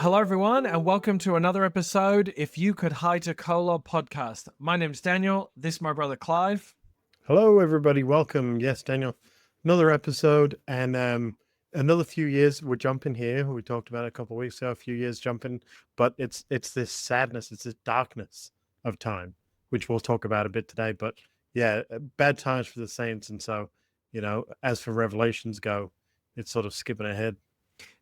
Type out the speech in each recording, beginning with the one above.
Hello, everyone, and welcome to another episode, If You Could Hide a Cola podcast. My name's Daniel. This is my brother Clive. Hello, everybody. Welcome. Yes, Daniel. Another episode and another few years. We're jumping here. We talked about it a couple of weeks ago. A few years jumping, but it's this sadness, it's this darkness of time, which we'll talk about a bit today. But yeah, bad times for the saints, and so as for Revelations go, it's sort of skipping ahead.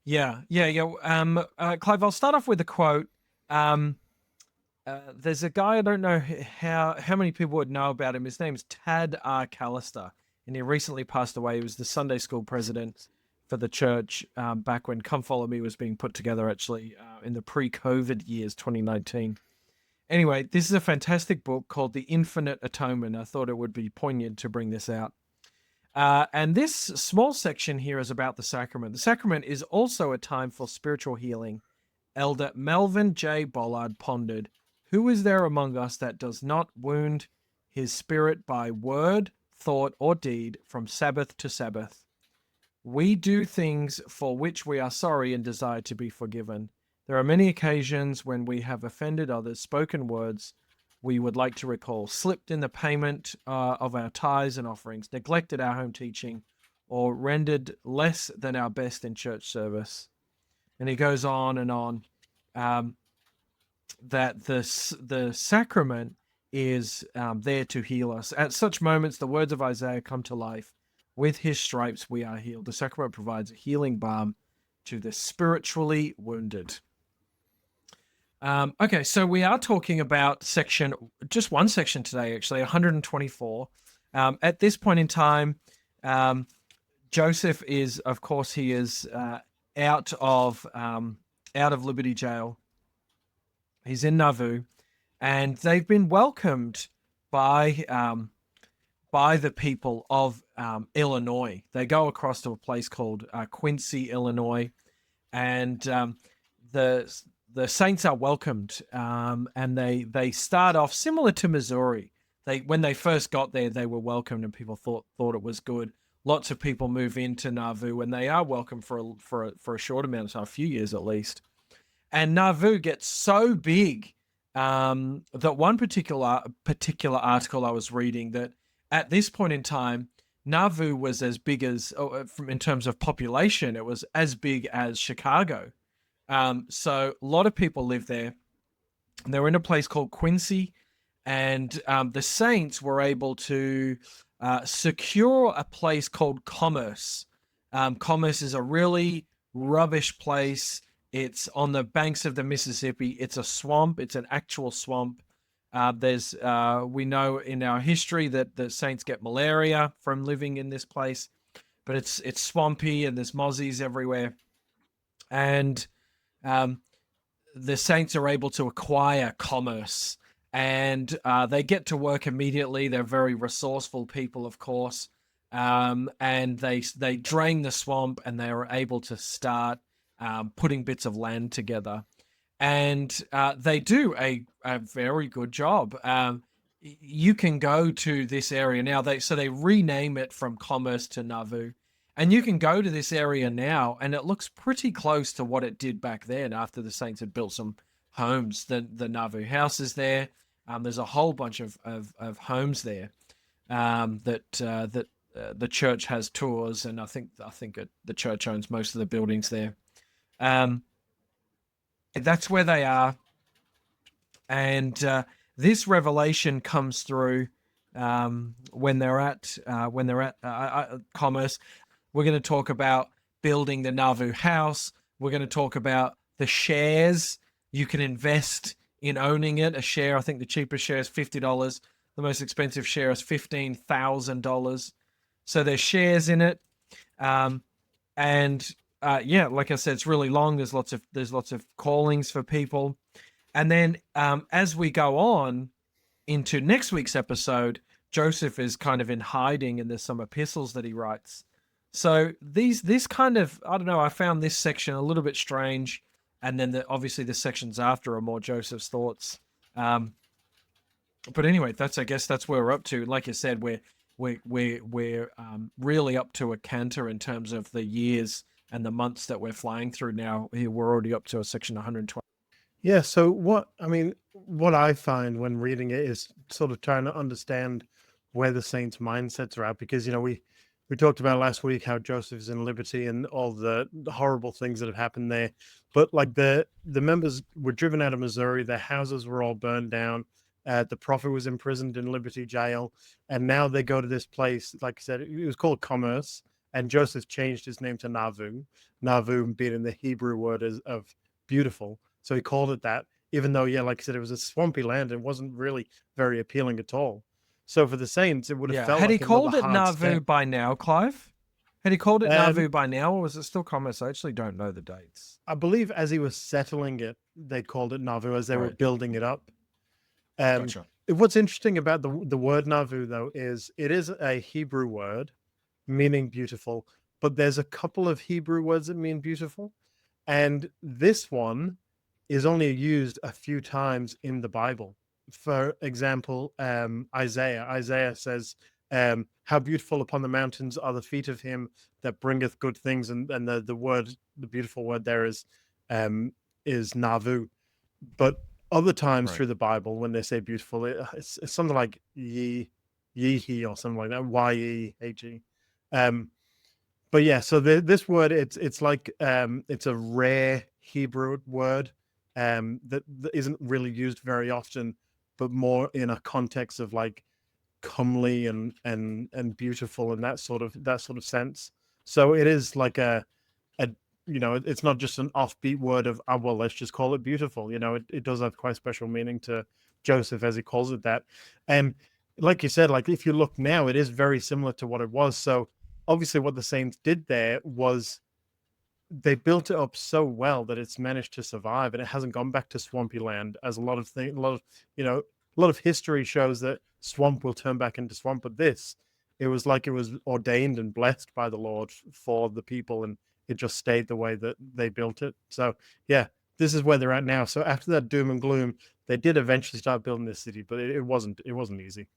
Yeah. Clive, I'll start off with a quote. There's a guy, I don't know how many people would know about him. His name's Tad R. Callister, and he recently passed away. He was the Sunday school president for the church back when Come Follow Me was being put together, actually, in the pre-COVID years, 2019. Anyway, this is a fantastic book called The Infinite Atonement. I thought it would be poignant to bring this out. And this small section here is about the sacrament. The sacrament is also a time for spiritual healing. Elder Melvin J. Bollard pondered, "Who is there among us that does not wound his spirit by word, thought, or deed from Sabbath to Sabbath? We do things for which we are sorry and desire to be forgiven. There are many occasions when we have offended others, spoken words we would like to recall, slipped in the payment of our tithes and offerings, neglected our home teaching, or rendered less than our best in church service." And he goes on and on, that the sacrament is there to heal us. At such moments, the words of Isaiah come to life. With his stripes we are healed. The sacrament provides a healing balm to the spiritually wounded. Okay, so we are talking about just one section today, actually, 124. At this point in time, Joseph is, of course, he is out of Liberty Jail. He's in Nauvoo, and they've been welcomed by the people of Illinois. They go across to a place called Quincy, Illinois, and the saints are welcomed, and they start off similar to Missouri. When they first got there, they were welcomed, and people thought it was good. Lots of people move into Nauvoo, and they are welcome for a short amount of time, a few years at least. And Nauvoo gets so big that one particular article I was reading, that at this point in time, Nauvoo was as big as, in terms of population, it was as big as Chicago. So a lot of people live there. They're in a place called Quincy, and the saints were able to secure a place called Commerce. Commerce is a really rubbish place. It's on the banks of the Mississippi. It's a swamp. It's an actual swamp. We know in our history that the saints get malaria from living in this place, but it's swampy, and there's mozzies everywhere. And the saints are able to acquire Commerce, and they get to work immediately. They're very resourceful people, of course, and they drain the swamp, and they are able to start putting bits of land together, and they do a very good job. You can go to this area now. They rename it from Commerce to Nauvoo. And you can go to this area now, and it looks pretty close to what it did back then after the saints had built some homes. The Nauvoo House is there. There's a whole bunch of homes there that the church has tours, and I think the church owns most of the buildings there. That's where they are, and this revelation comes through when they're at Commerce. We're going to talk about building the Nauvoo House. We're going to talk about the shares. You can invest in owning it. A share, I think the cheapest share is $50. The most expensive share is $15,000. So there's shares in it. Like I said, it's really long. There's lots of callings for people. And then as we go on into next week's episode, Joseph is kind of in hiding, and there's some epistles that he writes. So this kind of, I don't know, I found this section a little bit strange, and then obviously the sections after are more Joseph's thoughts. But anyway, I guess that's where we're up to. Like you said, we're really up to a canter in terms of the years and the months that we're flying through now. Here we're already up to a section 120. Yeah, so what I find when reading it is sort of trying to understand where the saints' mindsets are at, because we talked about last week how Joseph is in liberty and all the horrible things that have happened there, but like the members were driven out of Missouri, their houses were all burned down, the prophet was imprisoned in Liberty Jail, and now they go to this place. Like I said, it was called Commerce, and Joseph changed his name to Nauvoo. Nauvoo being in the Hebrew word of beautiful. So he called it that, even though, yeah, like I said, it was a swampy land and wasn't really very appealing at all. So for the Saints, it would have Yeah. felt Had he like another called it hard Nauvoo step. by now, Clive? Had he called it And Nauvoo by now, or was it still Commerce? I actually don't know the dates. I believe as he was settling it, they called it Nauvoo as they were Right. building it up. Um, Gotcha. what's interesting about the word Nauvoo, though, is it is a Hebrew word meaning beautiful, but there's a couple of Hebrew words that mean beautiful. And this one is only used a few times in the Bible. For example, Isaiah says, how beautiful upon the mountains are the feet of him that bringeth good things. And the beautiful word there is Nauvoo. But other times Right. through the Bible, when they say beautiful, it's something like ye or something like that, ye. Um, but yeah, so this word, it's like it's a rare Hebrew word that isn't really used very often, but more in a context of like comely and beautiful and that sort of sense. So it is like a it's not just an offbeat word of, oh, well, let's just call it beautiful. It does have quite special meaning to Joseph as he calls it that. And like you said, like if you look now, it is very similar to what it was. So obviously what the Saints did there was they built it up so well that it's managed to survive, and it hasn't gone back to swampy land, as a lot of things, a lot of history shows that swamp will turn back into swamp. But this, it was like it was ordained and blessed by the Lord for the people, and it just stayed the way that they built it. So yeah, this is where they're at now. So after that doom and gloom, they did eventually start building this city, but it wasn't easy.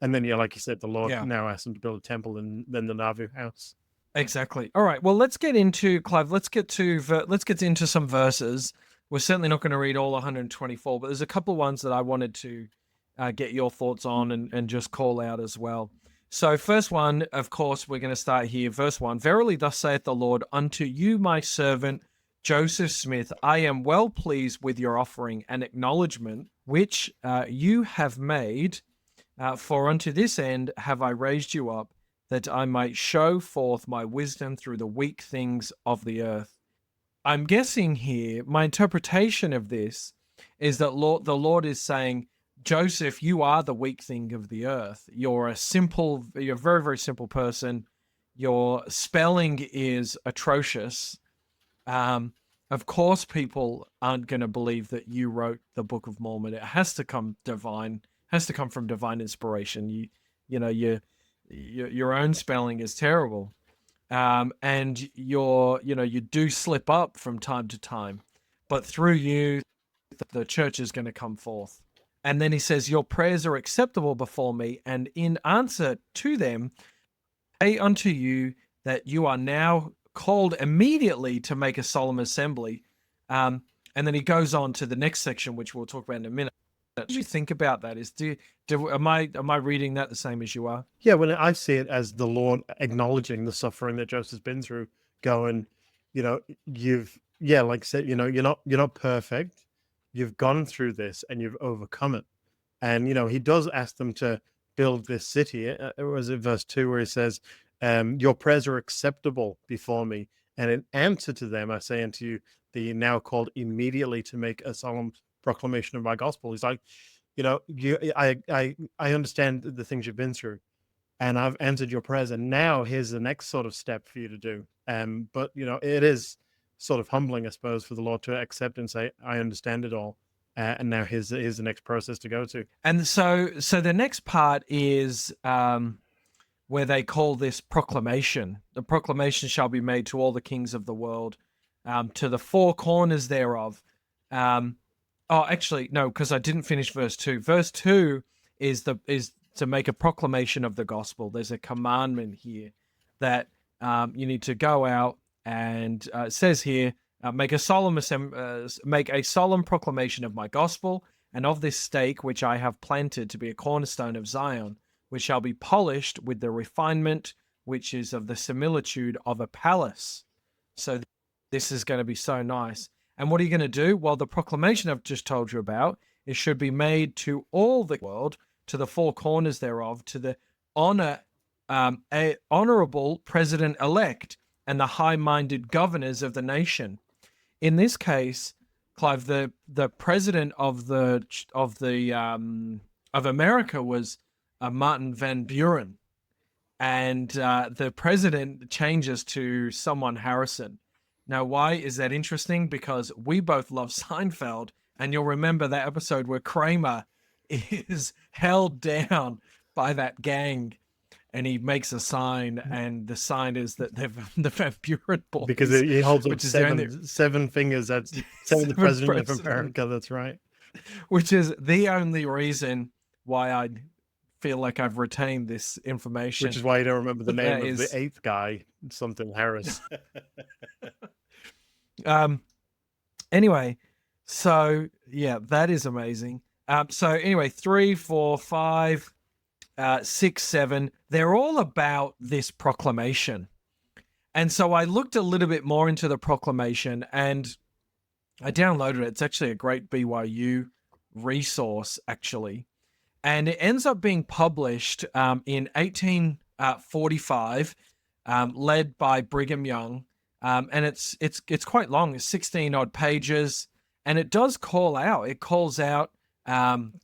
And then, yeah, like you said, the Lord Yeah. now asked them to build a temple and then the Nauvoo house. Exactly. All right. Well, let's get into Clive. Let's get into some verses. We're certainly not going to read all 124, but there's a couple ones that I wanted to get your thoughts on and just call out as well. So, first one, of course, we're going to start here. Verse 1: Verily, thus saith the Lord unto you, my servant Joseph Smith, I am well pleased with your offering and acknowledgement which you have made. For unto this end have I raised you up, that I might show forth my wisdom through the weak things of the earth. I'm guessing here, my interpretation of this is that the Lord is saying, Joseph, you are the weak thing of the earth. You're a very, very simple person. Your spelling is atrocious. Of course, people aren't going to believe that you wrote the Book of Mormon. It has to come from divine inspiration. Your own spelling is terrible, and you do slip up from time to time, but through you, the church is going to come forth. And then he says, your prayers are acceptable before me, and in answer to them, say unto you that you are now called immediately to make a solemn assembly. And then he goes on to the next section, which we'll talk about in a minute. What do you think about that? Am I reading that the same as you are? Yeah, when I see it as the Lord acknowledging the suffering that Joseph's been through, going, like I said, you're not perfect. You've gone through this and you've overcome it. And he does ask them to build this city. It was in verse 2 where he says, your prayers are acceptable before me. And in answer to them, I say unto you, the now called immediately to make a solemn proclamation of my gospel. He's like, I understand the things you've been through, and I've answered your prayers, and now here's the next sort of step for you to do. But it is sort of humbling, I suppose, for the Lord to accept and say, I understand it all. And now here's the next process to go to. And so the next part is where they call this proclamation. The proclamation shall be made to all the kings of the world, to the four corners thereof. Actually, no, because I didn't finish verse 2. Verse 2 is to make a proclamation of the gospel. There's a commandment here that you need to go out And it says here, make a solemn proclamation of my gospel and of this stake which I have planted to be a cornerstone of Zion, which shall be polished with the refinement which is of the similitude of a palace. So this is going to be so nice. And what are you going to do? Well, the proclamation I've just told you about, it should be made to all the world, to the four corners thereof, to the honorable president-elect and the high-minded governors of the nation. In this case, Clive, the president of America was Martin Van Buren, and the president changes to someone Harrison. Now, why is that interesting? Because we both love Seinfeld, and you'll remember that episode where Kramer is held down by that gang, and he makes a sign, and the sign is that they're the Van Buren boys. Because he holds up which is seven fingers. That's the president of America. That's right. Which is the only reason why I feel like I've retained this information. Which is why you don't remember the name of the eighth guy, something Harris. Anyway, so yeah, that is amazing. So anyway, 3, 4, 5, 6, 7, they're all about this proclamation. And so I looked a little bit more into the proclamation and I downloaded it. It's actually a great BYU resource, actually. And it ends up being published in 1845, led by Brigham Young. And it's quite long. It's 16 odd pages. And it does call out. It calls out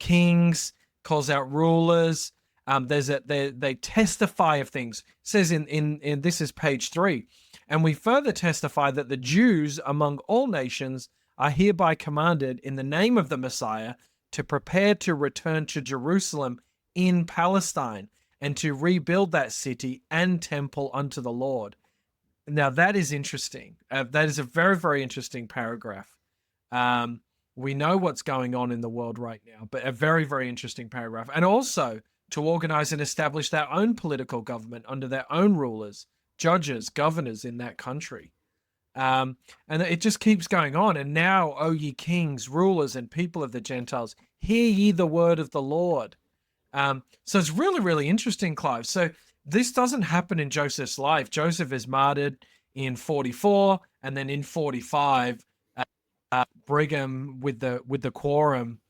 kings, calls out rulers. They testify of things. It says in this is page 3. And we further testify that the Jews among all nations are hereby commanded in the name of the Messiah to prepare to return to Jerusalem in Palestine and to rebuild that city and temple unto the Lord. Now that is interesting. That is a very, very interesting paragraph. We know what's going on in the world right now, but a very, very interesting paragraph. And also to organize and establish their own political government under their own rulers, judges, governors in that country. And it just keeps going on. And now, O ye kings, rulers, and people of the Gentiles, hear ye the word of the Lord. So it's really, really interesting, Clive. So this doesn't happen in Joseph's life. Joseph is martyred in 44, and then in 45, Brigham with the quorum,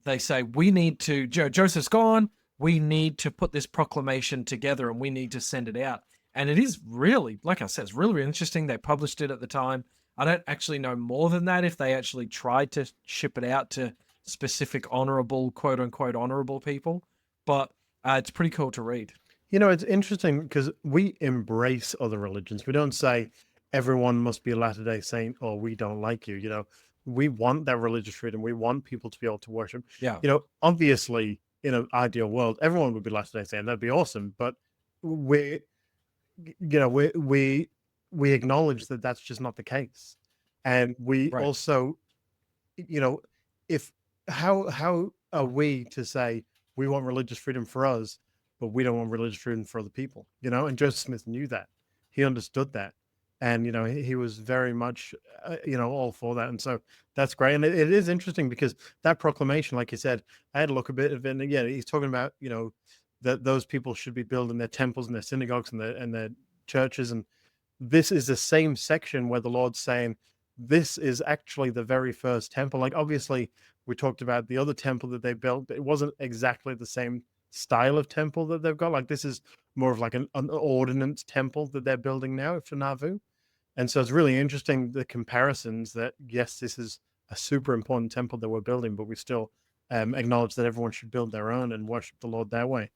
they say, we need to, Joseph's gone, we need to put this proclamation together and we need to send it out. And it is really, like I said, it's really, really interesting. They published it at the time. I don't actually know more than that if they actually tried to ship it out to specific honorable, quote unquote, honorable people. But it's pretty cool to read. You know, it's interesting because we embrace other religions. We don't say everyone must be a Latter-day Saint or we don't like you. You know, we want that religious freedom. We want people to be able to worship. Yeah. You know, obviously, in an ideal world, everyone would be Latter-day Saint. That'd be awesome. But we acknowledge that that's just not the case. And we also, you know, how are we to say we want religious freedom for us, but we don't want religious freedom for other people, you know? And Joseph Smith knew that. He understood that. And, you know, he was very much, all for that. And so that's great. And it is interesting because that proclamation, like you said, I had to look a bit of it. And yeah, he's talking about, you know, that those people should be building their temples and their synagogues and their churches. And this is the same section where the Lord's saying, this is actually the very first temple. Like, obviously, we talked about the other temple that they built, but it wasn't exactly the same style of temple that they've got. Like, this is more of like an ordinance temple that they're building now for Nauvoo. And so it's really interesting, the comparisons that, yes, this is a super important temple that we're building, but we still acknowledge that everyone should build their own and worship the Lord their way.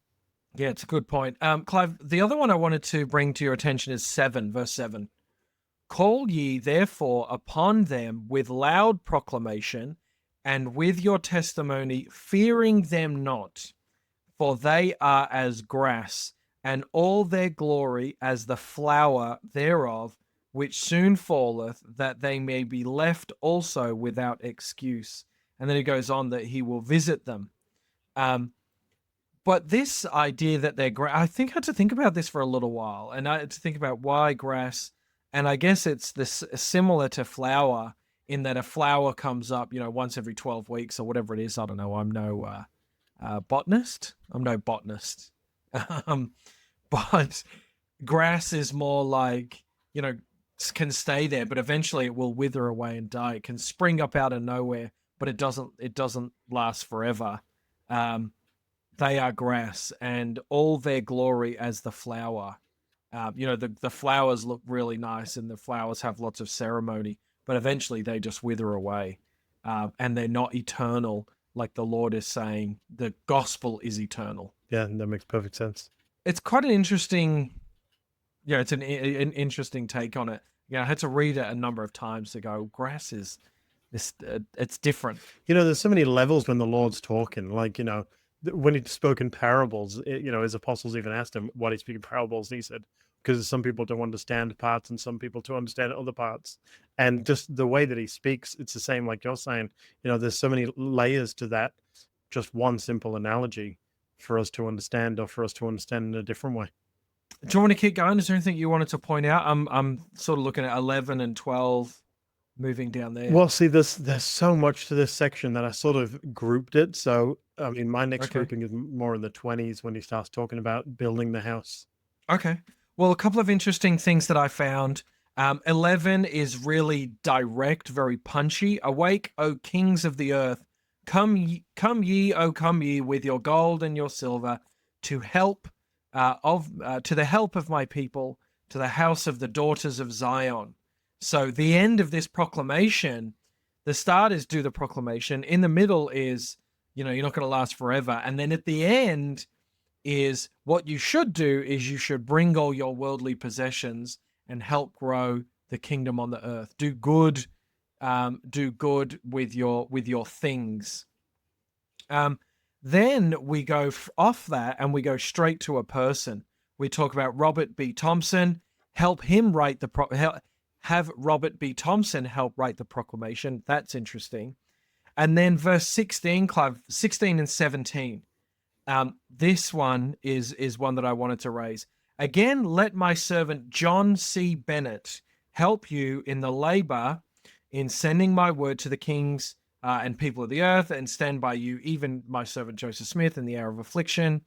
Yeah, it's a good point. Clive, the other one I wanted to bring to your attention is 7, verse 7. Call ye therefore upon them with loud proclamation and with your testimony, fearing them not, for they are as grass, and all their glory as the flower thereof, which soon falleth, that they may be left also without excuse. And then it goes on that he will visit them. But this idea that they're grass, I think I had to think about this for a little while, and I had to think about why grass And I guess it's this similar to flower in that a flower comes up, once every 12 weeks or whatever it is. I don't know. I'm no botanist. I'm no botanist. um, but grass is more like, can stay there, but eventually it will wither away and die. It can spring up out of nowhere, but it doesn't last forever. They are grass, and all their glory as the flower. The flowers look really nice, and the flowers have lots of ceremony, but eventually they just wither away, and they're not eternal. Like the Lord is saying, the gospel is eternal. Yeah, that makes perfect sense. It's quite an interesting, it's an interesting take on it. I had to read it a number of times to go, grass is this, it's different. There's so many levels when the Lord's talking, like, when he spoke in parables, his apostles even asked him why he speak in parables. And he said, because some people don't understand parts and some people don't understand other parts. And just the way that he speaks, it's the same, like you're saying, there's so many layers to that. Just one simple analogy for us to understand, or for us to understand in a different way. Do you want to keep going? Is there anything you wanted to point out? I'm sort of looking at 11 and 12 moving down there. Well, see, there's so much to this section that I sort of grouped it. So, I mean, my next Okay. grouping is more in the 20s when he starts talking about building the house. Okay. Well, a couple of interesting things that I found. 11 is really direct, very punchy. Awake, O kings of the earth. Come ye, O come ye, with your gold and your silver, to help to the help of my people, to the house of the daughters of Zion. So the end of this proclamation, the start is do the proclamation. In the middle is, you're not going to last forever. And then at the end is what you should do is you should bring all your worldly possessions and help grow the kingdom on the earth. Do good with your things. Then we go off that and we go straight to a person. We talk about Robert B. Thompson. Help him write have Robert B. Thompson help write the proclamation. That's interesting. And then verse 16, Clive, 16 and 17. This one is one that I wanted to raise. Again, let my servant John C. Bennett help you in the labor in sending my word to the kings and people of the earth, and stand by you, even my servant Joseph Smith, in the hour of affliction.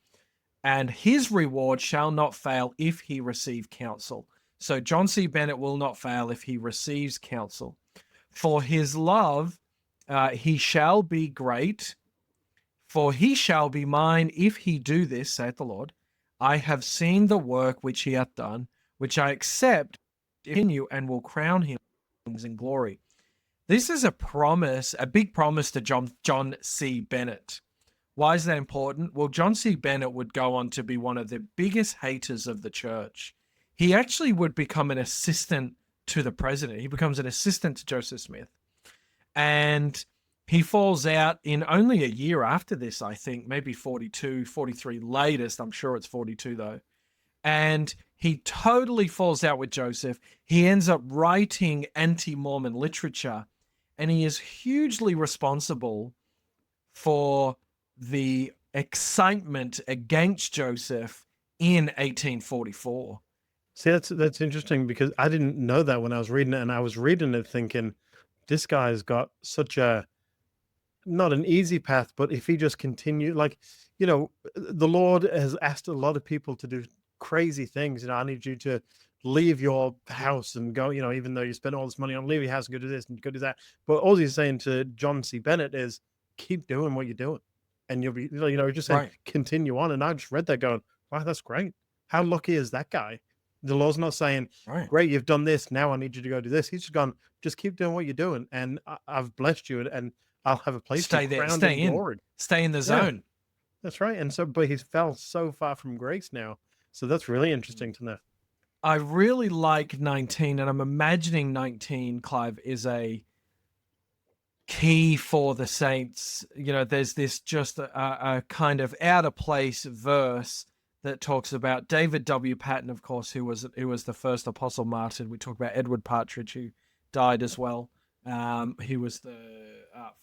And his reward shall not fail if he receive counsel. So John C. Bennett will not fail if he receives counsel. For his love, he shall be great. For he shall be mine if he do this, saith the Lord. I have seen the work which he hath done, which I accept in you, and will crown him in glory. This is a promise, a big promise to John C. Bennett. Why is that important? Well, John C. Bennett would go on to be one of the biggest haters of the church. He actually would become an assistant to the president. He becomes an assistant to Joseph Smith. And he falls out in only a year after this, I think, maybe 42, 43 latest. I'm sure it's 42 though. And he totally falls out with Joseph. He ends up writing anti-Mormon literature, and he is hugely responsible for the excitement against Joseph in 1844. See, that's interesting, because I didn't know that when I was reading it, and I was reading it thinking, this guy's got such a, not an easy path, but if he just continued, like, the Lord has asked a lot of people to do crazy things. I need you to leave your house and go, even though you spend all this money on, leave your house and go do this and go do that. But all he's saying to John C. Bennett is keep doing what you're doing, and you'll be, just saying, Right. continue on. And I just read that going, wow, that's great. How lucky is that guy? The Lord's not saying, Right. great, you've done this, now I need you to go do this. He's just gone, just keep doing what you're doing, and I've blessed you, and I'll have a place Stay to there, crowned stay in, glory. stay in the zone. That's right. And so, but he's fell so far from grace now. So that's really interesting to know. I really like 19, and I'm imagining 19, Clive, is a key for the saints. There's this just a kind of out of place verse that talks about David W. Patton, of course, who was the first apostle martyred. We talk about Edward Partridge, who died as well. He was the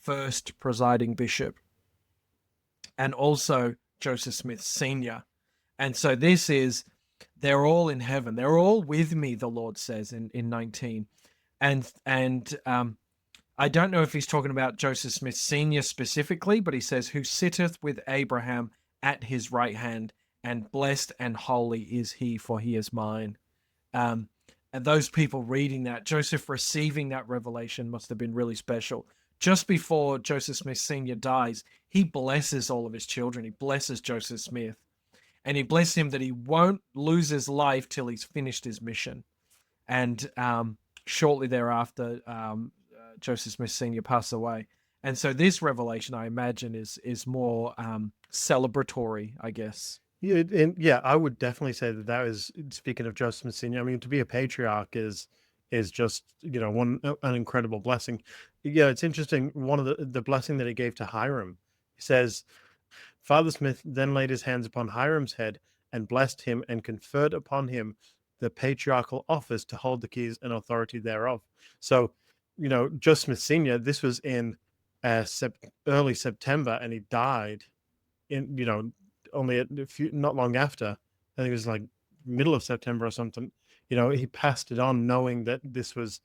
first presiding bishop, and also Joseph Smith Sr. And so this is They're all in heaven. They're all with me, the Lord says in 19. And I don't know if he's talking about Joseph Smith Sr. specifically, but he says, who sitteth with Abraham at his right hand, and blessed and holy is he, for he is mine. And those people reading that, Joseph receiving that revelation must have been really special. Just before Joseph Smith Sr. dies, he blesses all of his children. He blesses Joseph Smith. And he blesses him that he won't lose his life till he's finished his mission. And shortly thereafter, Joseph Smith Sr. passed away. And so this revelation, I imagine, is more celebratory, I guess. Yeah, I would definitely say that is, speaking of Joseph Smith Sr., I mean, to be a patriarch is just, an incredible blessing. Yeah, it's interesting. One of the blessing that he gave to Hyrum, he says, Father Smith then laid his hands upon Hyrum's head and blessed him and conferred upon him the patriarchal office to hold the keys and authority thereof. So, Joseph Smith Sr., this was in early September, and he died in, only not long after. I think it was like middle of September or something. He passed it on knowing that this was,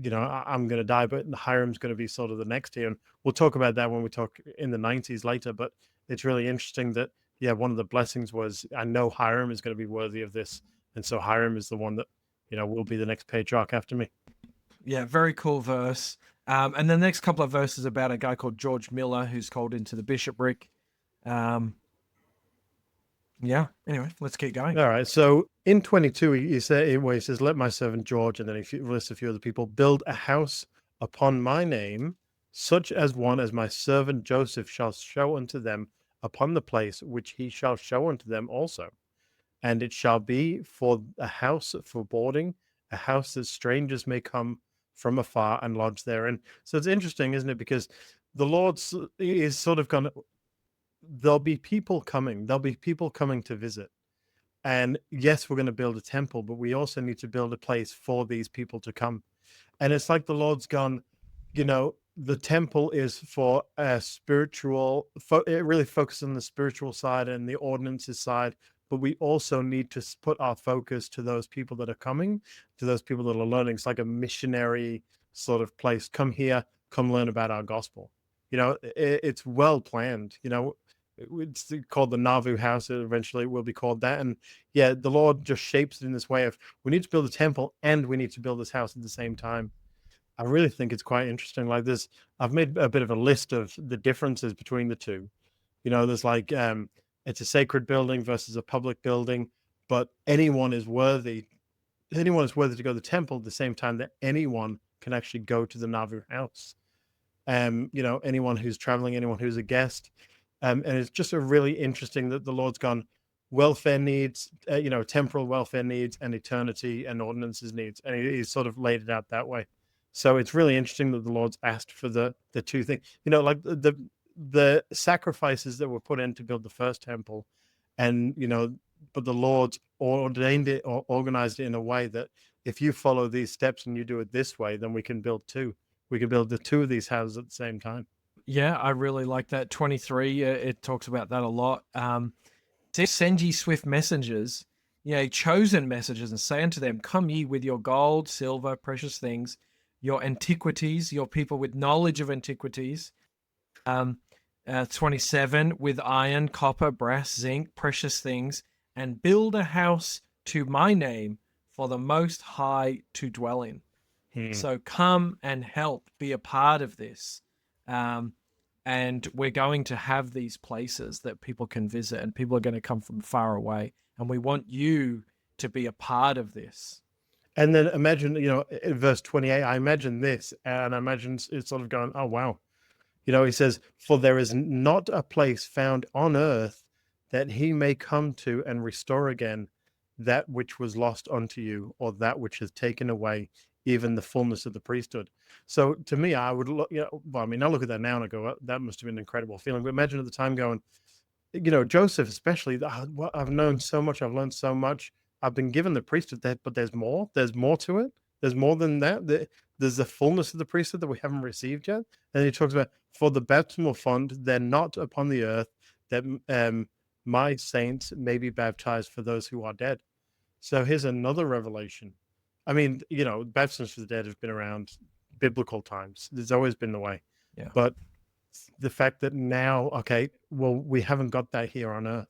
I'm going to die, but Hirum's going to be sort of the next year. And we'll talk about that when we talk in the 90s later. But it's really interesting that, one of the blessings was, I know Hyrum is going to be worthy of this. And so Hyrum is the one that, will be the next patriarch after me. Yeah, very cool verse. And the next couple of verses about a guy called George Miller, who's called into the bishopric. Anyway, let's keep going. All right. So in 22, he says, let my servant George, and then he lists a few other people, build a house upon my name, such as one as my servant Joseph shall show unto them upon the place which he shall show unto them also. And it shall be for a house for boarding, a house that strangers may come from afar and lodge therein. So it's interesting, isn't it? Because the Lord is sort of going to, there'll be people coming to visit. And yes, we're going to build a temple, but we also need to build a place for these people to come. And it's like the Lord's gone, the temple is for a spiritual, it really focuses on the spiritual side and the ordinances side, but we also need to put our focus to those people that are coming, to those people that are learning. It's like a missionary sort of place. Come here, come learn about our gospel. It's well planned. It's called the Nauvoo House. Eventually it will be called that. And yeah, the Lord just shapes it in this way of, we need to build a temple and we need to build this house at the same time. I really think it's quite interesting. Like this, I've made a bit of a list of the differences between the two. There's like, it's a sacred building versus a public building, but anyone is worthy to go to the temple at the same time that anyone can actually go to the Nauvoo House. Anyone who's traveling, anyone who's a guest. And it's just a really interesting that the Lord's gone welfare needs, temporal welfare needs and eternity and ordinances needs. And he's sort of laid it out that way. So it's really interesting that the Lord's asked for the two things, like the sacrifices that were put in to build the first temple, and but the Lord ordained it or organized it in a way that if you follow these steps and you do it this way, then we can build two. We can build the two of these houses at the same time. Yeah, I really like that. 23, it talks about that a lot. Send ye swift messengers, chosen messengers, and say unto them, come ye with your gold, silver, precious things, your antiquities, your people with knowledge of antiquities. 27, with iron, copper, brass, zinc, precious things, and build a house to my name for the Most High to dwell in. So come and help, be a part of this. And we're going to have these places that people can visit, and people are going to come from far away. And we want you to be a part of this. And then imagine, in verse 28, I imagine this, and I imagine it's sort of going, oh, wow. He says, for there is not a place found on earth that he may come to and restore again that which was lost unto you, or that which is taken away, even the fullness of the priesthood. So to me, I would look, I look at that now and I go, well, that must have been an incredible feeling. But imagine at the time going, Joseph, especially, I've known so much, I've learned so much. I've been given the priesthood, but there's more to it. There's more than that. There's the fullness of the priesthood that we haven't received yet. And he talks about, for the baptismal font, they're not upon the earth, that my saints may be baptized for those who are dead. So here's another revelation. I mean, baptisms for the dead have been around biblical times. There's always been the way. Yeah. But the fact that now, okay, well, we haven't got that here on earth,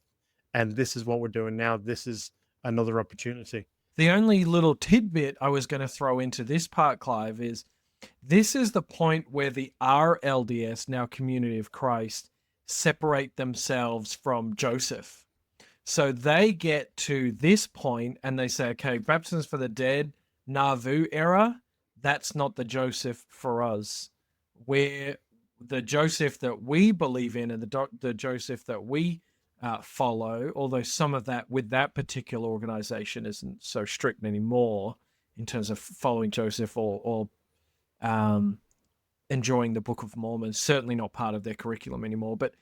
and this is what we're doing now. This is another opportunity. The only little tidbit I was going to throw into this part, Clive, is this is the point where the RLDS, now Community of Christ, separate themselves from Joseph. So they get to this point and they say, okay, baptisms for the dead, Nauvoo era, that's not the Joseph for us. Where the Joseph that we believe in and the Joseph that we follow, although some of that with that particular organization isn't so strict anymore in terms of following Joseph or enjoying the Book of Mormon, certainly not part of their curriculum anymore. But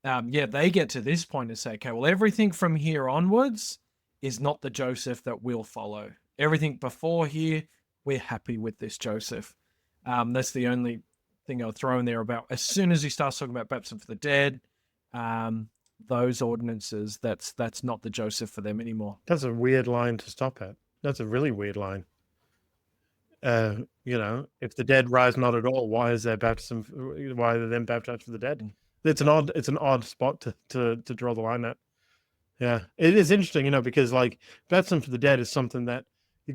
they get to this point and say, okay, well, everything from here onwards is not the Joseph that we'll follow. Everything before here, we're happy with this Joseph. That's the only thing I'll throw in there about as soon as he starts talking about baptism for the dead, those ordinances, that's not the Joseph for them anymore. That's a weird line to stop at. That's a really weird line. If the dead rise not at all, why is there baptism? Why are they then baptized for the dead? It's an odd spot to draw the line at. Yeah, it is interesting, because like baptism for the dead is something that,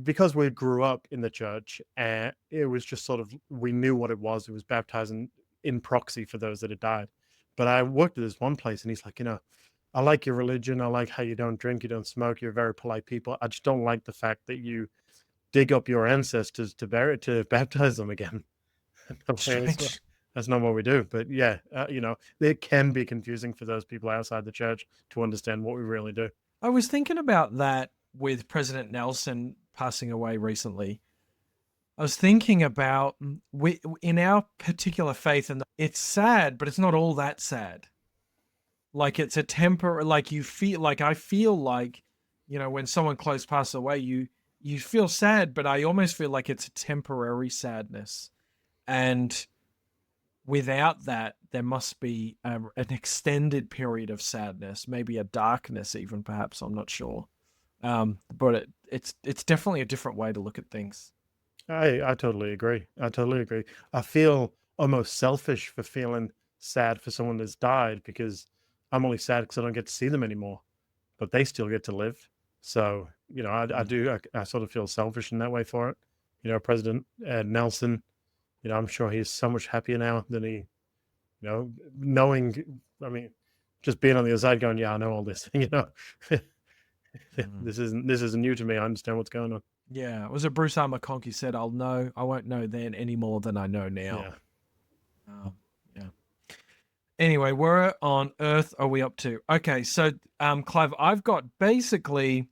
because we grew up in the church, it was just sort of, we knew what it was. It was baptizing in proxy for those that had died. But I worked at this one place, and he's like, I like your religion. I like how you don't drink, you don't smoke. You're very polite people. I just don't like the fact that you dig up your ancestors to baptize them again. That's not what we do. But yeah, it can be confusing for those people outside the church to understand what we really do. I was thinking about that with President Nelson passing away recently. I was thinking about in our particular faith, and it's sad, but it's not all that sad. Like it's a like you feel like, I feel like, when someone close passes away, you feel sad, but I almost feel like it's a temporary sadness. And without that, there must be an extended period of sadness, maybe a darkness even, perhaps, I'm not sure. But it's definitely a different way to look at things. I totally agree. I feel almost selfish for feeling sad for someone that's died, because I'm only sad because I don't get to see them anymore, but they still get to live. So, I sort of feel selfish in that way for it. President Nelson, I'm sure he's so much happier now than he, knowing, just being on the other side going, yeah, I know all this, This isn't new to me. I understand what's going on. Yeah, was it Bruce R. McConkie said, I won't know then any more than I know now. Yeah. Anyway, where on earth are we up to? Okay, so Clive, I've got basically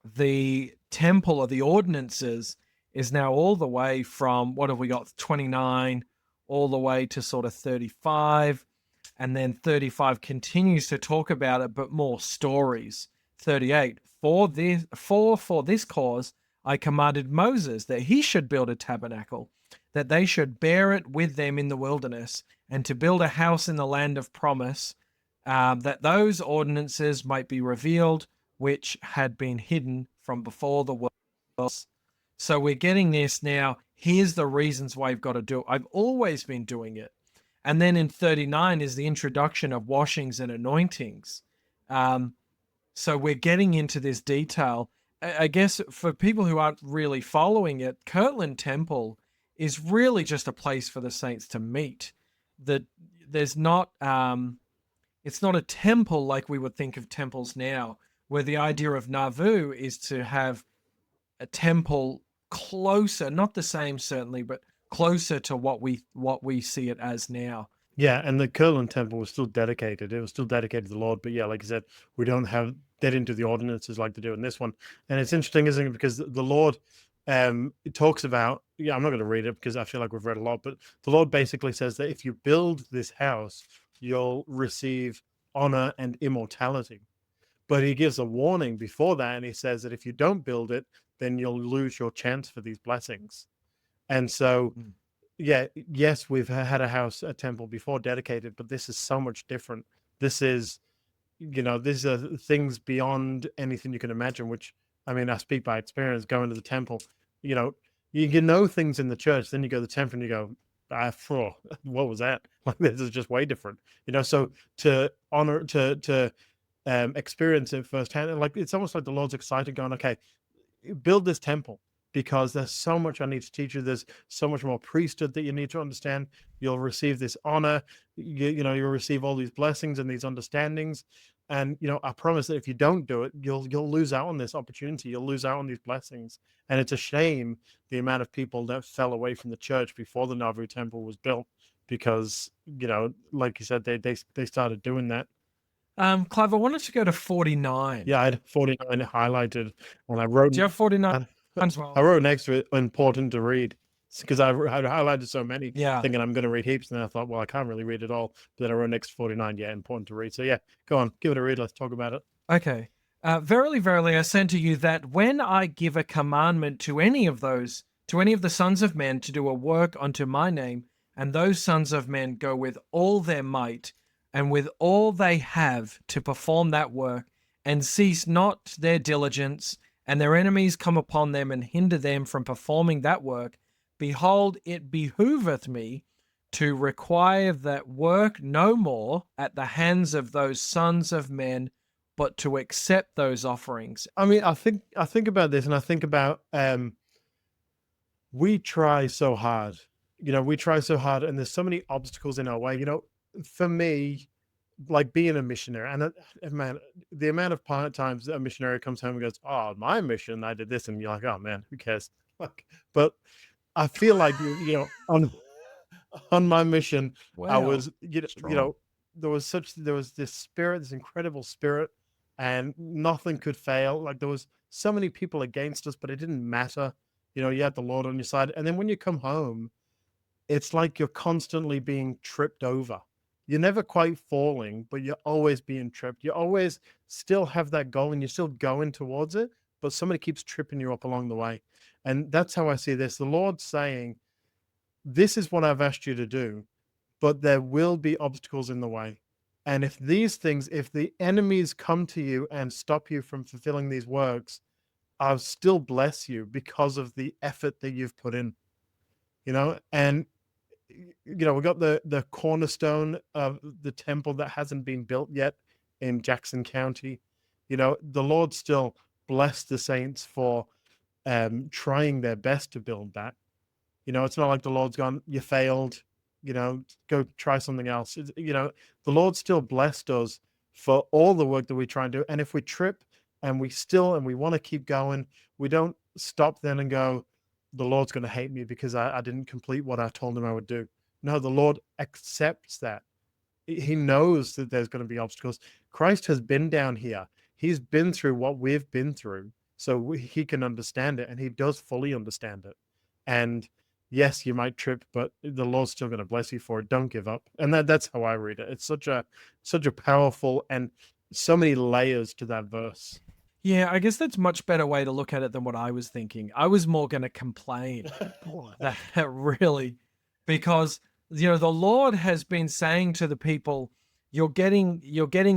the temple or the ordinances is now all the way from, what have we got, 29 all the way to sort of 35, and then 35 continues to talk about it, but more stories. 38, for this cause I commanded Moses that he should build a tabernacle, that they should bear it with them in the wilderness, and to build a house in the land of promise, that those ordinances might be revealed, which had been hidden from before the world. So we're getting this now. Here's the reasons why you've got to do it. I've always been doing it. And then in 39 is the introduction of washings and anointings. So we're getting into this detail. I guess for people who aren't really following it, Kirtland Temple is really just a place for the saints to meet. That there's not, it's not a temple like we would think of temples now, where the idea of Nauvoo is to have a temple closer, not the same certainly, but closer to what we see it as now. Yeah, and the Kirtland Temple was still dedicated. It was still dedicated to the Lord. But yeah, like I said, we don't have that into the ordinances like they do in this one. And it's interesting, isn't it? Because the Lord, it talks about, I'm not going to read it because I feel like we've read a lot, but the Lord basically says that if you build this house, you'll receive honor and immortality. But he gives a warning before that, and he says that if you don't build it, then you'll lose your chance for these blessings. And so, yeah, yes, we've had a temple before dedicated, but this is so much different. This is, these are things beyond anything you can imagine, which I mean, I speak by experience going to the temple. You know, you know things in the church, then you go to the temple and you go, what was that? Like, this is just way different. So to honor, to experience it firsthand, like it's almost like the Lord's excited, going, okay, build this temple because there's so much I need to teach you. There's so much more priesthood that you need to understand. You'll receive this honor. You'll receive all these blessings and these understandings. And I promise that if you don't do it, you'll lose out on this opportunity. You'll lose out on these blessings. And it's a shame the amount of people that fell away from the church before the Nauvoo temple was built, because like you said, they started doing that. Clive, I wanted to go to 49. Yeah, I had 49 highlighted, and I wrote. Do you have 49 as well? I wrote next to it, important to read, because I highlighted so many, Yeah. thinking I'm going to read heaps, and then I thought, well, I can't really read it all. But then I wrote next to 49, yeah, important to read. So yeah, go on, give it a read. Let's talk about it. Okay. Verily, verily, I say to you that when I give a commandment to any of the sons of men to do a work unto my name, and those sons of men go with all their might and with all they have to perform that work, and cease not their diligence, and their enemies come upon them and hinder them from performing that work, behold, it behooveth me to require that work no more at the hands of those sons of men, but to accept those offerings. I mean, I think about this, and I think about we try so hard. And there's so many obstacles in our way. For me, like being a missionary, and man, the amount of times a missionary comes home and goes, "Oh, my mission, I did this," and you're like, "Oh man, who cares?" But I feel like on my mission, I was there was this spirit, this incredible spirit, and nothing could fail. Like there was so many people against us, but it didn't matter. You had the Lord on your side, and then when you come home, it's like you're constantly being tripped over. You're never quite falling, but you're always being tripped. You always still have that goal and you're still going towards it, but somebody keeps tripping you up along the way. And that's how I see this. The Lord's saying, this is what I've asked you to do, but there will be obstacles in the way. And if the enemies come to you and stop you from fulfilling these works, I'll still bless you because of the effort that you've put in. And we got the cornerstone of the temple that hasn't been built yet in Jackson County. The Lord still blessed the saints for trying their best to build that. It's not like the Lord's gone, you failed, go try something else. The Lord still blessed us for all the work that we try and do. And if we trip and we want to keep going, we don't stop then and go, the Lord's going to hate me because I didn't complete what I told him I would do. No, the Lord accepts that. He knows that there's going to be obstacles. Christ has been down here. He's been through what we've been through, so he can understand it, and he does fully understand it. And yes, you might trip, but the Lord's still going to bless you for it. Don't give up. And that's how I read it. It's such a powerful and so many layers to that verse. Yeah, I guess that's a much better way to look at it than what I was thinking. I was more going to complain that really, because the Lord has been saying to the people, you're getting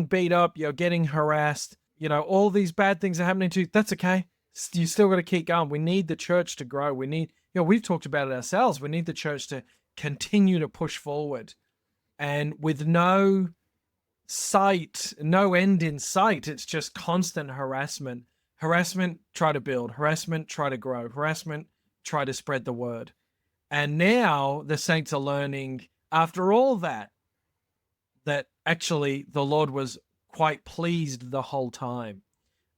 beat up, you're getting harassed, all these bad things are happening to you. That's okay. You still got to keep going. We need the church to grow. We need, we've talked about it ourselves. We need the church to continue to push forward, and with no end in sight. It's just constant harassment. Try to build. Harassment, try to grow. Harassment, try to spread the word. And now the saints are learning, after all that actually the Lord was quite pleased the whole time.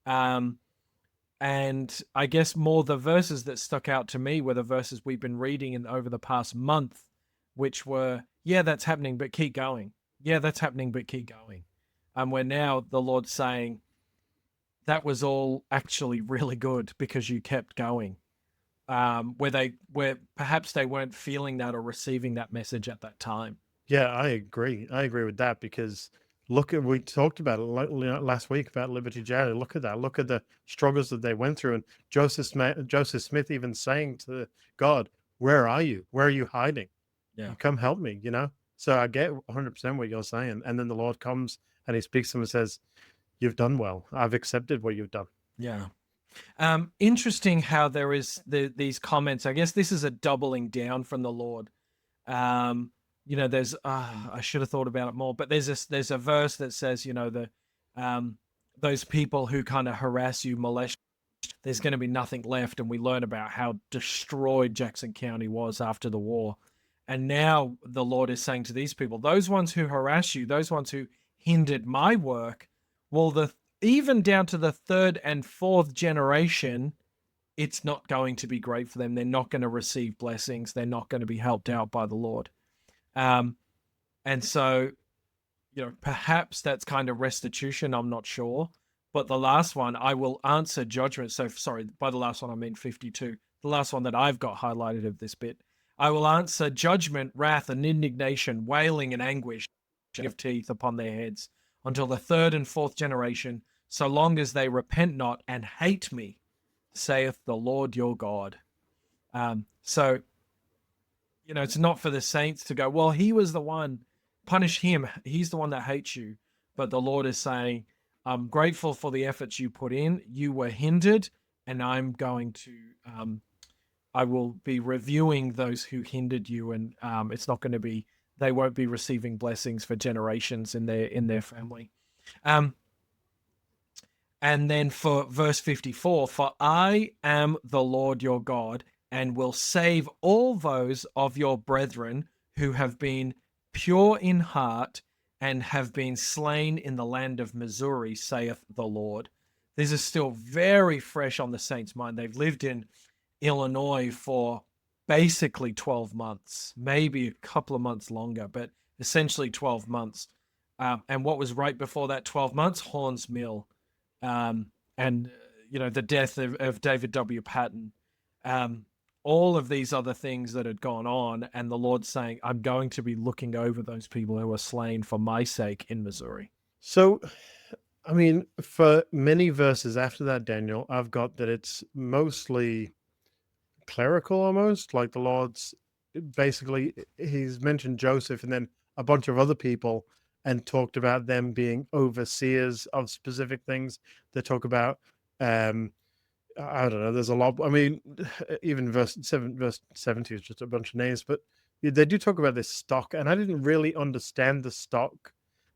And I guess more the verses that stuck out to me were the verses we've been reading over the past month, which were, yeah, that's happening, but keep going. Yeah, that's happening, but keep going. And where now the Lord's saying, that was all actually really good because you kept going. Where perhaps they weren't feeling that or receiving that message at that time. Yeah, I agree. I agree with that, because we talked about it last week about Liberty Jail. Look at that. Look at the struggles that they went through. And Joseph Smith even saying to God, where are you? Where are you hiding? Yeah. Come help me, So I get 100% what you're saying. And then the Lord comes and he speaks to him and says, you've done well. I've accepted what you've done. Yeah. Interesting how there is these comments. I guess this is a doubling down from the Lord. There's I should have thought about it more, but there's a verse that says, those people who kind of harass you, molest, there's going to be nothing left. And we learn about how destroyed Jackson County was after the war. And now the Lord is saying to these people, those ones who harass you, those ones who hindered my work, well, even down to the third and fourth generation, it's not going to be great for them. They're not going to receive blessings. They're not going to be helped out by the Lord. And so, perhaps that's kind of restitution. I'm not sure. But the last one, I will answer judgment. So, sorry, by the last one, I mean 52. The last one that I've got highlighted of this bit. I will answer judgment, wrath, and indignation, wailing and anguish of teeth upon their heads until the third and fourth generation, so long as they repent not and hate me, saith the Lord your God. So, it's not for the saints to go, well, he was the one, punish him. He's the one that hates you. But the Lord is saying, I'm grateful for the efforts you put in. You were hindered, and I'm going to, I will be reviewing those who hindered you, and it's not going to be, they won't be receiving blessings for generations in their family. And then for verse 54, for I am the Lord your God, and will save all those of your brethren who have been pure in heart and have been slain in the land of Missouri, saith the Lord. This is still very fresh on the saints' mind. They've lived in Illinois for basically 12 months, maybe a couple of months longer, but essentially 12 months. And what was right before that 12 months? Horns Mill. And, the death of David W. Patton. All of these other things that had gone on, and the Lord saying, I'm going to be looking over those people who were slain for my sake in Missouri. So, I mean, for many verses after that, Daniel, I've got that it's mostly clerical almost, like the Lord's basically, he's mentioned Joseph and then a bunch of other people and talked about them being overseers of specific things. They talk about, I don't know, there's a lot. I mean, even verse 70 is just a bunch of names, but they do talk about this stock, and I didn't really understand the stock.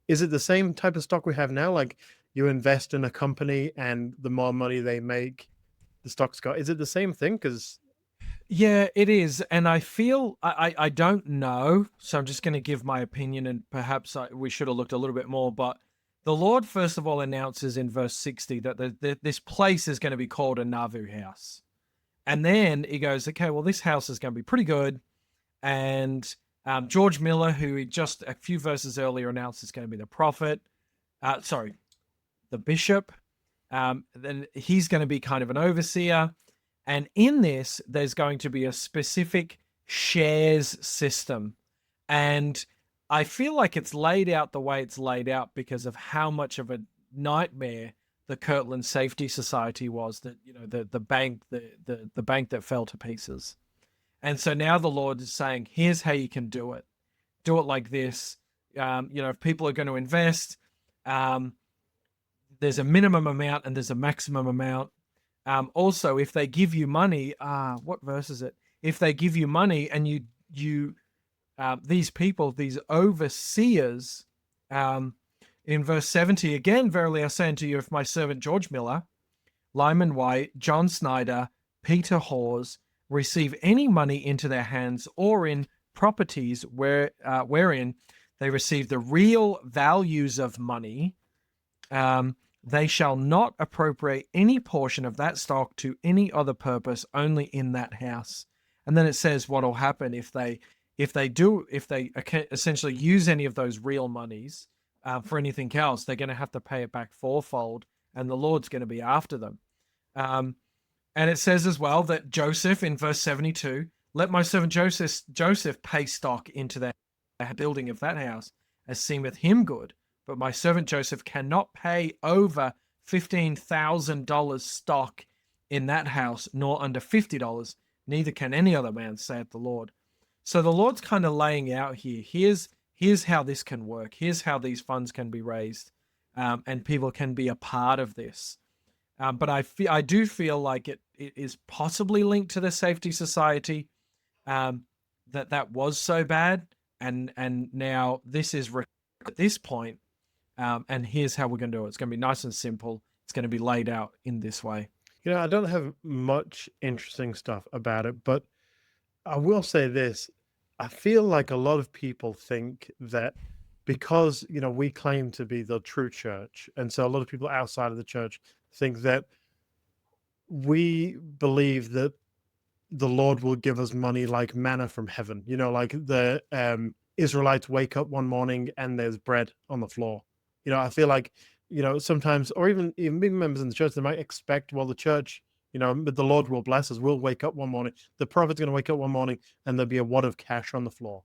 Is it the same type of stock we have now? Like you invest in a company and the more money they make, the stock's got, is it the same thing? Because yeah, it is. And I feel, I don't know, so I'm just going to give my opinion, and perhaps we should have looked a little bit more, but the Lord, first of all, announces in verse 60 that this place is going to be called a Nauvoo House. And then he goes, okay, well, this house is going to be pretty good. And George Miller, who he just a few verses earlier announced is going to be the prophet, the bishop, then he's going to be kind of an overseer. And in this, there's going to be a specific shares system. And I feel like it's laid out the way it's laid out because of how much of a nightmare the Kirtland Safety Society was, that the bank that fell to pieces. And so now the Lord is saying, here's how you can do it like this. If people are going to invest, there's a minimum amount and there's a maximum amount. Also, if they give you money, what verse is it? If they give you money and you these people, these overseers, in verse 70, again, verily I say unto you, if my servant George Miller, Lyman White, John Snyder, Peter Hawes receive any money into their hands or in properties wherein they receive the real values of money, they shall not appropriate any portion of that stock to any other purpose, only in that house. And then it says what will happen if they essentially use any of those real monies for anything else. They're going to have to pay it back fourfold, and the Lord's going to be after them. And it says as well that Joseph, in verse 72, let my servant Joseph pay stock into the building of that house, as seemeth him good. But my servant Joseph cannot pay over $15,000 stock in that house, nor under $50, neither can any other man, saith the Lord. So the Lord's kind of laying out here, here's how this can work. Here's how these funds can be raised, and people can be a part of this. But I do feel like it is possibly linked to the Safety Society, that was so bad, and now this is at this point, and here's how we're going to do it. It's going to be nice and simple. It's going to be laid out in this way. I don't have much interesting stuff about it, but I will say this. I feel like a lot of people think that because, we claim to be the true church, and so a lot of people outside of the church think that we believe that the Lord will give us money like manna from heaven. Like the Israelites wake up one morning and there's bread on the floor. I feel like, sometimes, or even big members in the church, they might expect, well, the church, but the Lord will bless us. We'll wake up one morning. The prophet's going to wake up one morning and there'll be a wad of cash on the floor.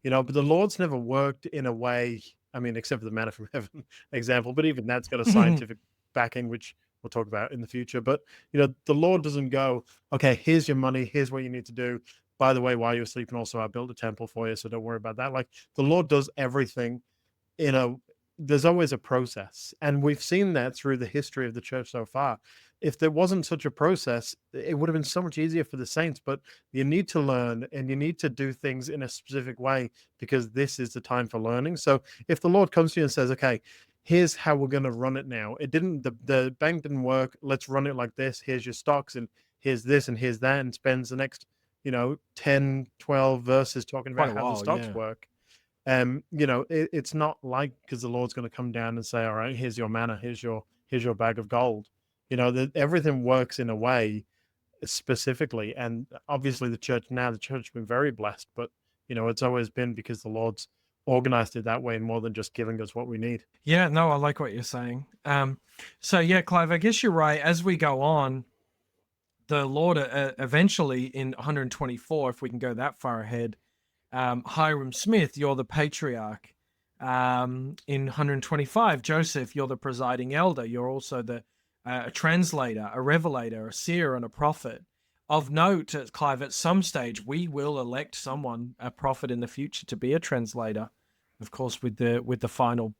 But the Lord's never worked in a way, I mean, except for the manna from heaven example, but even that's got a scientific backing, which we'll talk about in the future. But, the Lord doesn't go, okay, here's your money. Here's what you need to do. By the way, while you're sleeping, also, I built a temple for you, so don't worry about that. Like, the Lord does everything there's always a process. And we've seen that through the history of the church so far. If there wasn't such a process, it would have been so much easier for the saints. But you need to learn and you need to do things in a specific way, because this is the time for learning. So if the Lord comes to you and says, okay, here's how we're going to run it now. The bank didn't work. Let's run it like this. Here's your stocks, and here's this, and here's that, and spends the next, 10, 12 verses talking about how the stocks work. It's not like, because the Lord's going to come down and say, all right, here's your manna, here's your bag of gold. Everything works in a way specifically. And obviously the church has been very blessed, but it's always been because the Lord's organized it that way, and more than just giving us what we need. Yeah, no, I like what you're saying. So yeah, Clive, I guess you're right. As we go on, the Lord eventually in 124, if we can go that far ahead, Hyrum Smith, you're the patriarch. In 125, Joseph, you're the presiding elder. You're also the translator, a revelator, a seer, and a prophet. Of note, Clive, at some stage, we will elect someone, a prophet in the future, to be a translator, of course, with the final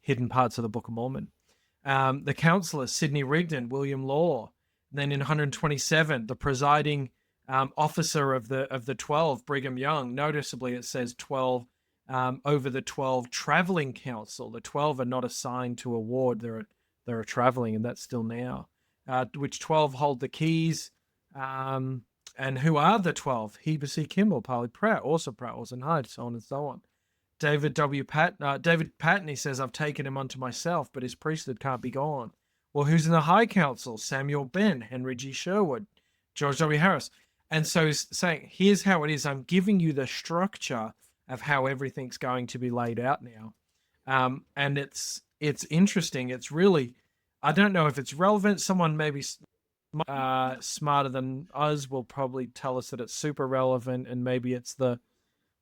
hidden parts of the Book of Mormon. The counselor, Sidney Rigdon, William Law. Then in 127, the presiding officer of the 12, Brigham Young. Noticeably, it says 12 over the 12 traveling council. The 12 are not assigned to a ward; they're traveling, and that's still now. Which 12 hold the keys? And who are the 12? Heber C. Kimball, Parley Pratt, Orson Hyde, so on and so on. David Patton, he says, I've taken him unto myself, but his priesthood can't be gone. Well, who's in the High Council? Samuel Benn, Henry G. Sherwood, George W. Harris. And so he's saying, here's how it is. I'm giving you the structure of how everything's going to be laid out now. And it's interesting. It's really, I don't know if it's relevant. Someone maybe smarter than us will probably tell us that it's super relevant, and maybe it's the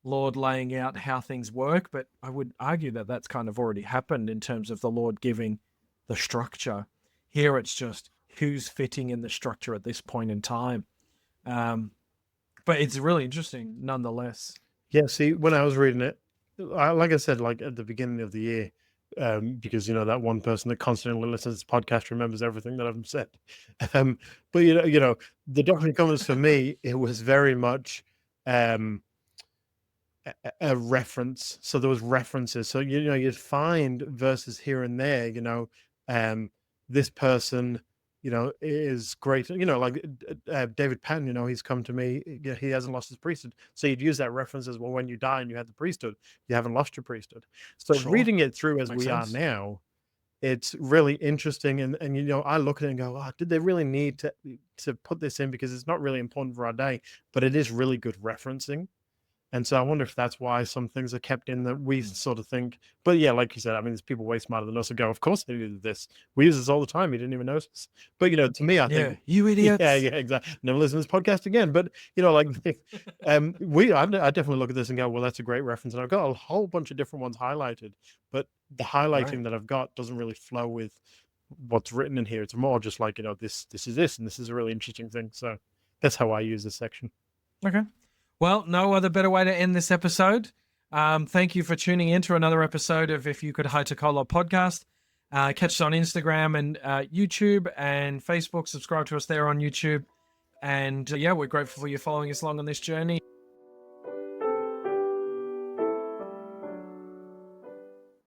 Lord laying out how things work. But I would argue that that's kind of already happened in terms of the Lord giving the structure. Here it's just who's fitting in the structure at this point in time. But it's really interesting nonetheless. Yeah, see, when I was reading it, like I said, like at the beginning of the year, because that one person that constantly listens to this podcast remembers everything that I've said. But the Doctrine and Covenants for me, it was very much a reference. So there was references. So you'd find verses here and there. This person, is great. Like David Patton, he's come to me. He hasn't lost his priesthood. So you'd use that reference as, well, when you die and you had the priesthood, you haven't lost your priesthood. So sure. Reading it through as Makes sense. Are now, it's really interesting. And I look at it and go, did they really need to put this in? Because it's not really important for our day, but it is really good referencing. And so I wonder if that's why some things are kept in that we sort of think. But yeah, like you said, I mean, there's people way smarter than us who go, of course they did this. We use this all the time. You didn't even notice. But, to me, I think. You idiots. Yeah, exactly. Never listen to this podcast again. But, I definitely look at this and go, well, that's a great reference. And I've got a whole bunch of different ones highlighted. But the highlighting that I've got doesn't really flow with what's written in here. It's more just like, this is this, and this is a really interesting thing. So that's how I use this section. Okay. Well, no other better way to end this episode. Thank you for tuning in to another episode of If You Could Hite a Collar podcast. Catch us on Instagram and YouTube and Facebook. Subscribe to us there on YouTube. And yeah, we're grateful for you following us along on this journey.